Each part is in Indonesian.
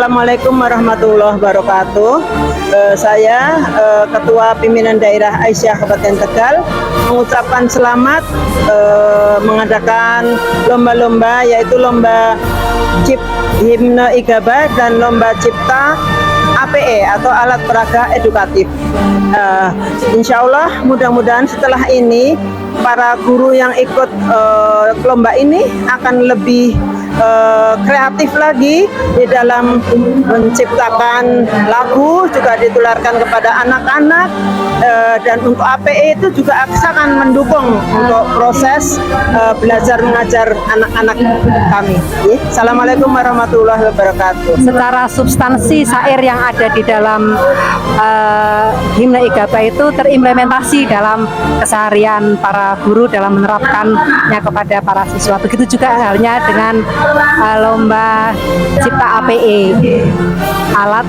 Assalamualaikum warahmatullahi wabarakatuh. Saya Ketua Pimpinan Daerah Aisyah Kabupaten Tegal mengucapkan selamat mengadakan lomba-lomba, yaitu lomba himne Igaba dan lomba cipta APE atau alat peraga edukatif. Insya Allah mudah-mudahan setelah ini para guru yang ikut lomba ini akan lebih kreatif lagi di dalam menciptakan lagu, juga ditularkan kepada anak-anak, dan untuk APE itu juga akan mendukung untuk proses belajar mengajar anak-anak kami. Assalamualaikum warahmatullahi wabarakatuh. Secara substansi syair yang ada di dalam himne Igaba itu terimplementasi dalam keseharian para guru dalam menerapkannya kepada para siswa. Begitu juga halnya dengan lomba cipta APE, alat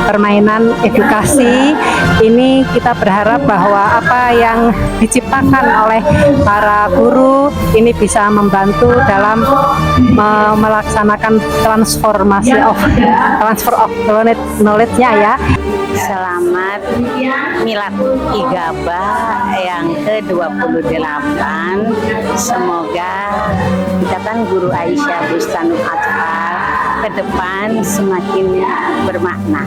permainan edukasi. Ini kita berharap bahwa apa yang diciptakan oleh para guru ini bisa membantu dalam melaksanakan transfer of knowledge-nya ya. Selamat Milad Igaba yang ke-28. Semoga Ikatan Guru Aisyah Bustanul Atfal ke depan semakin bermakna.